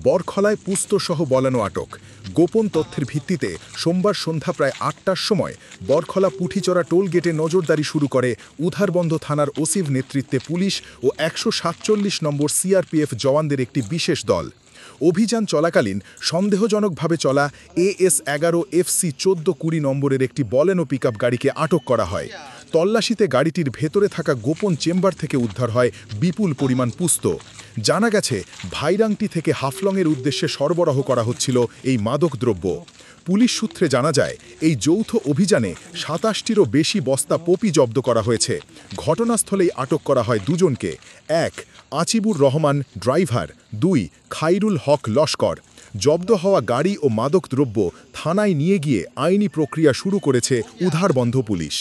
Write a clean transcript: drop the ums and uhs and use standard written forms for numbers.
বরখলায় পুস্তসহ বলানো আটক। গোপন তথ্যের ভিত্তিতে সোমবার সন্ধ্যা প্রায় ৮টার সময় বরখলা পুঠিচড়া টোল গেটে নজরদারি শুরু করে উধারবন্দ থানার ওসির নেতৃত্বে পুলিশ ও ১৪৭ নম্বর সিআরপিএফ জওয়ানদের একটি বিশেষ দল। অভিযান চলাকালীন সন্দেহজনকভাবে চলা AS-11 FC 1420 নম্বরের একটি বলেনো পিকআপ গাড়িকে আটক করা হয়। তল্লাশিতে গাড়িটির ভেতরে থাকা গোপন চেম্বার থেকে উদ্ধার হয় বিপুল পরিমাণ পুস্ত। জানা গেছে, ভাইরাংটি থেকে হাফলংয়ের উদ্দেশ্যে সরবরাহ করা হচ্ছিল এই মাদকদ্রব্য। পুলিশ সূত্রে জানা যায়, এই যৌথ অভিযানে ২৭টিরও বেশি বস্তা পপি জব্দ করা হয়েছে। ঘটনাস্থলেই আটক করা হয় দুজনকে: ১. আচিবুর রহমান ড্রাইভার, ২. খাইরুল হক লস্কর। জব্দ হওয়া গাড়ি ও মাদকদ্রব্য থানায় নিয়ে গিয়ে আইনি প্রক্রিয়া শুরু করেছে উধারবন্দ পুলিশ।